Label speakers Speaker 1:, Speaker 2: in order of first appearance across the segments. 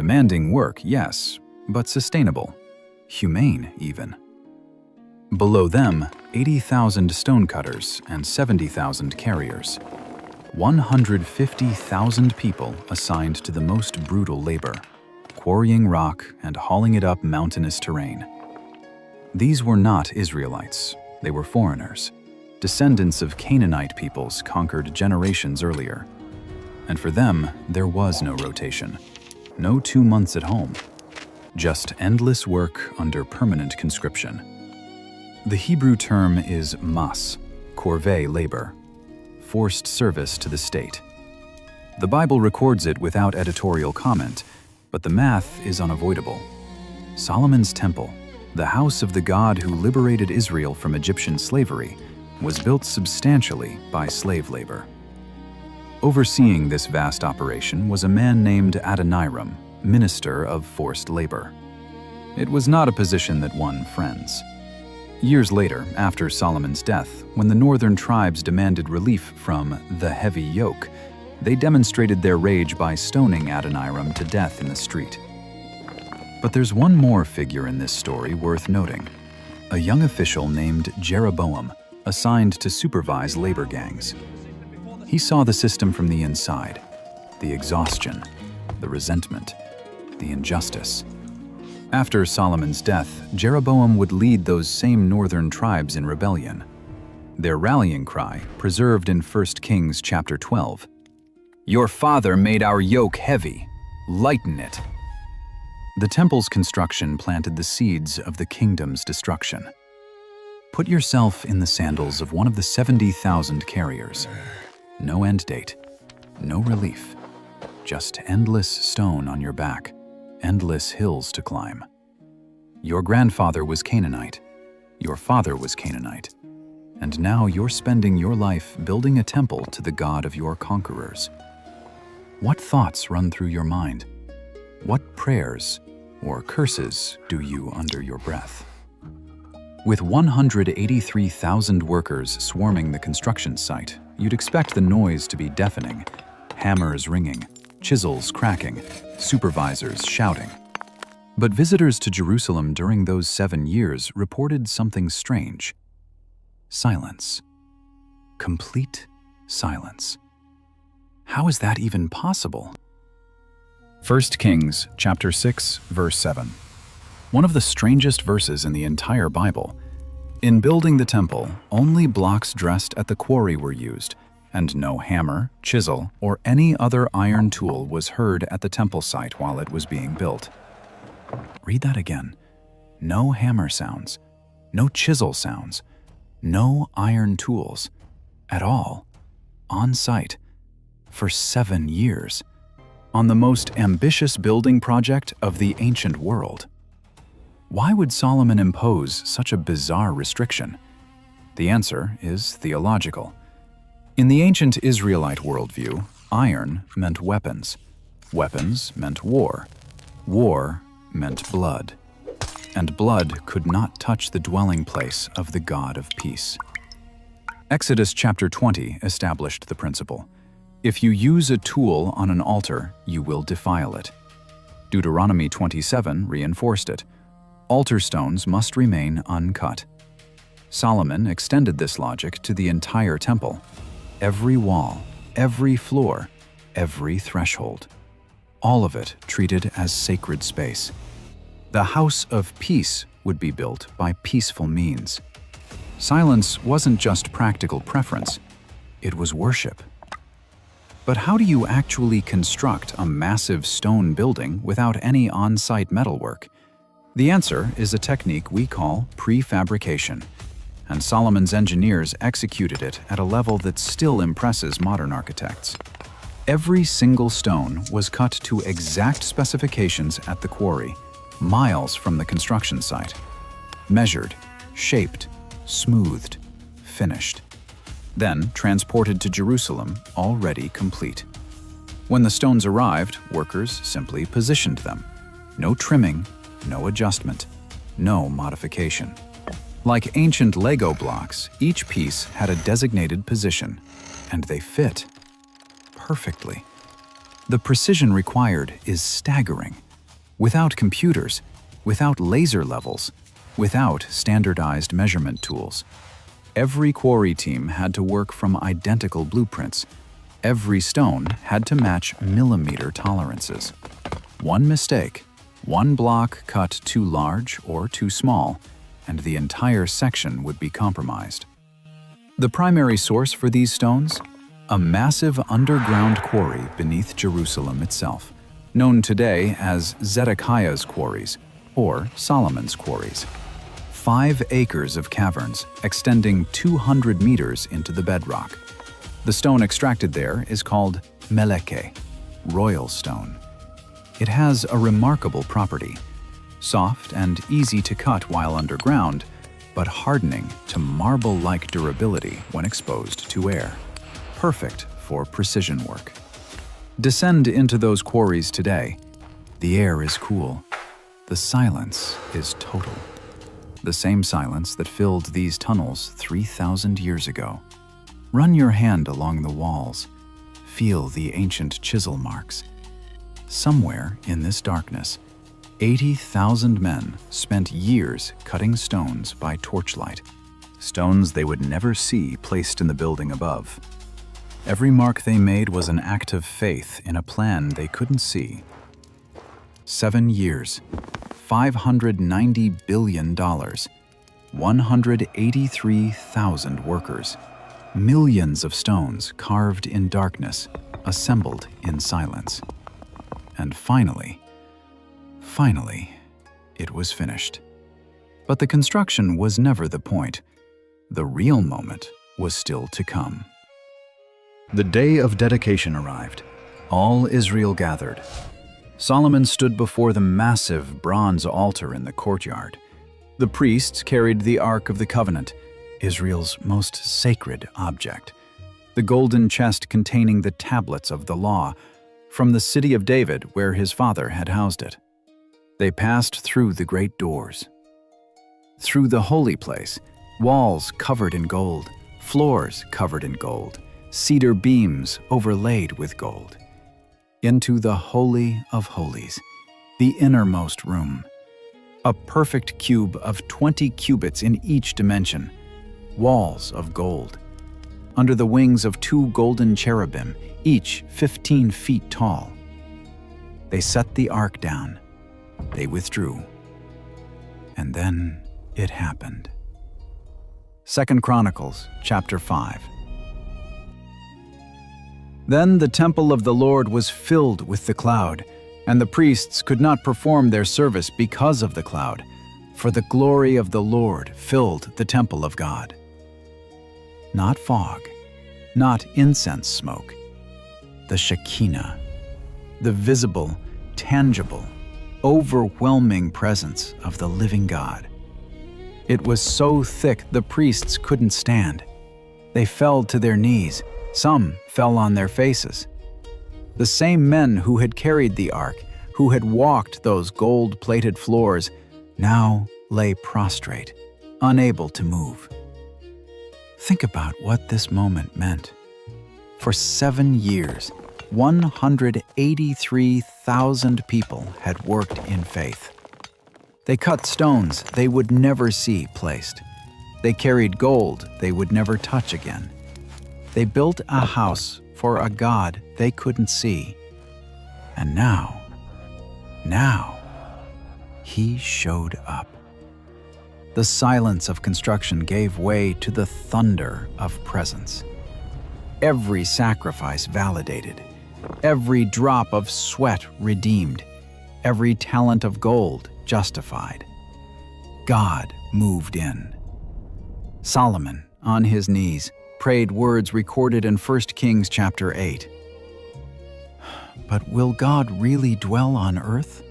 Speaker 1: Demanding work, yes, but sustainable, humane even. Below them, 80,000 stonecutters and 70,000 carriers. 150,000 people assigned to the most brutal labor, quarrying rock and hauling it up mountainous terrain. These were not Israelites, they were foreigners, descendants of Canaanite peoples conquered generations earlier. And for them, there was no rotation, no 2 months at home, just endless work under permanent conscription. The Hebrew term is mas, corvée labor, forced service to the state. The Bible records it without editorial comment, but the math is unavoidable. Solomon's temple, the house of the God who liberated Israel from Egyptian slavery, was built substantially by slave labor. Overseeing this vast operation was a man named Adoniram, minister of forced labor. It was not a position that won friends. Years later, after Solomon's death, when the northern tribes demanded relief from the heavy yoke, they demonstrated their rage by stoning Adoniram to death in the street. But there's one more figure in this story worth noting: a young official named Jeroboam, assigned to supervise labor gangs. He saw the system from the inside, the exhaustion, the resentment, the injustice. After Solomon's death, Jeroboam would lead those same northern tribes in rebellion. Their rallying cry, preserved in 1 Kings chapter 12, "Your father made our yoke heavy, lighten it." The temple's construction planted the seeds of the kingdom's destruction. Put yourself in the sandals of one of the 70,000 carriers. No end date, no relief, just endless stone on your back, endless hills to climb. Your grandfather was Canaanite, your father was Canaanite, and now you're spending your life building a temple to the God of your conquerors. What thoughts run through your mind? What prayers or curses do you under your breath? With 183,000 workers swarming the construction site, you'd expect the noise to be deafening, hammers ringing, chisels cracking, supervisors shouting. But visitors to Jerusalem during those 7 years reported something strange. Silence. Complete silence. How is that even possible? 1 Kings chapter 6, verse 7. One of the strangest verses in the entire Bible. In building the temple, only blocks dressed at the quarry were used, and no hammer, chisel, or any other iron tool was heard at the temple site while it was being built. Read that again. No hammer sounds, no chisel sounds, no iron tools, at all, on site, for 7 years, on the most ambitious building project of the ancient world. Why would Solomon impose such a bizarre restriction? The answer is theological. In the ancient Israelite worldview, iron meant weapons. Weapons meant war. War meant blood. And blood could not touch the dwelling place of the God of peace. Exodus chapter 20 established the principle. If you use a tool on an altar, you will defile it. Deuteronomy 27 reinforced it. Altar stones must remain uncut. Solomon extended this logic to the entire temple. Every wall, every floor, every threshold. All of it treated as sacred space. The house of peace would be built by peaceful means. Silence wasn't just practical preference, it was worship. But how do you actually construct a massive stone building without any on-site metalwork? The answer is a technique we call prefabrication, and Solomon's engineers executed it at a level that still impresses modern architects. Every single stone was cut to exact specifications at the quarry, miles from the construction site. Measured, shaped, smoothed, finished. Then transported to Jerusalem, already complete. When the stones arrived, workers simply positioned them. No trimming, no adjustment, no modification. Like ancient Lego blocks, each piece had a designated position, and they fit perfectly. The precision required is staggering. Without computers, without laser levels, without standardized measurement tools. Every quarry team had to work from identical blueprints. Every stone had to match millimeter tolerances. One mistake, one block cut too large or too small, and the entire section would be compromised. The primary source for these stones? A massive underground quarry beneath Jerusalem itself, known today as Zedekiah's quarries or Solomon's quarries. 5 acres of caverns extending 200 meters into the bedrock. The stone extracted there is called meleke, royal stone. It has a remarkable property: soft and easy to cut while underground, but hardening to marble-like durability when exposed to air. Perfect for precision work. Descend into those quarries today. The air is cool. The silence is total. The same silence that filled these tunnels 3,000 years ago. Run your hand along the walls. Feel the ancient chisel marks. Somewhere in this darkness, 80,000 men spent years cutting stones by torchlight. Stones they would never see placed in the building above. Every mark they made was an act of faith in a plan they couldn't see. 7 years, $590 billion, 183,000 workers, millions of stones carved in darkness, assembled in silence. And finally, it was finished. But the construction was never the point. The real moment was still to come. The day of dedication arrived. All Israel gathered. Solomon stood before the massive bronze altar in the courtyard. The priests carried the Ark of the Covenant, Israel's most sacred object, the golden chest containing the tablets of the law, from the city of David where his father had housed it. They passed through the great doors. Through the holy place, walls covered in gold, floors covered in gold, cedar beams overlaid with gold. Into the Holy of Holies, the innermost room. A perfect cube of 20 cubits in each dimension, walls of gold. Under the wings of 2 golden cherubim, each 15 feet tall. They set the ark down. They withdrew. And then it happened. 2 Chronicles chapter 5. Then the temple of the Lord was filled with the cloud, and the priests could not perform their service because of the cloud, for the glory of the Lord filled the temple of God. Not fog, not incense smoke, the Shekinah, the visible, tangible, overwhelming presence of the living God. It was so thick the priests couldn't stand. They fell to their knees. Some fell on their faces. The same men who had carried the ark, who had walked those gold-plated floors, now lay prostrate, unable to move. Think about what this moment meant. For 7 years, 183,000 people had worked in faith. They cut stones they would never see placed. They carried gold they would never touch again. They built a house for a God they couldn't see. And now, he showed up. The silence of construction gave way to the thunder of presence. Every sacrifice validated, every drop of sweat redeemed, every talent of gold justified. God moved in. Solomon, on his knees, prayed words recorded in 1 Kings chapter 8. But will God really dwell on earth?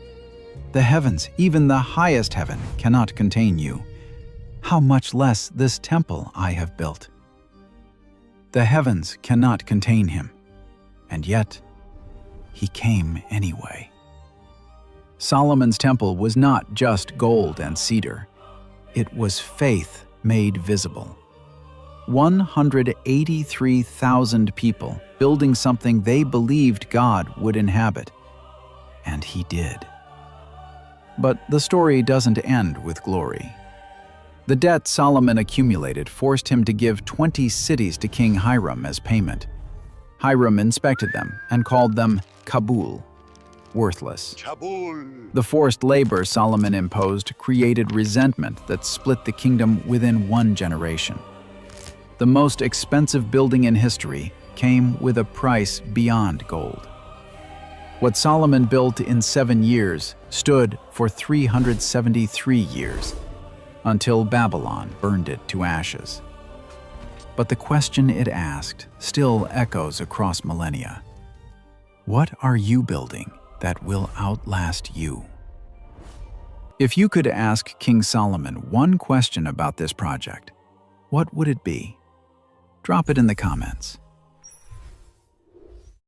Speaker 1: The heavens, even the highest heaven, cannot contain you. How much less this temple I have built? The heavens cannot contain him, and yet he came anyway. Solomon's temple was not just gold and cedar. It was faith made visible. 183,000 people building something they believed God would inhabit. And he did. But the story doesn't end with glory. The debt Solomon accumulated forced him to give 20 cities to King Hiram as payment. Hiram inspected them and called them Kabul, worthless. The forced labor Solomon imposed created resentment that split the kingdom within one generation. The most expensive building in history came with a price beyond gold. What Solomon built in 7 years stood for 373 years, until Babylon burned it to ashes. But the question it asked still echoes across millennia. What are you building that will outlast you? If you could ask King Solomon one question about this project, what would it be? Drop it in the comments.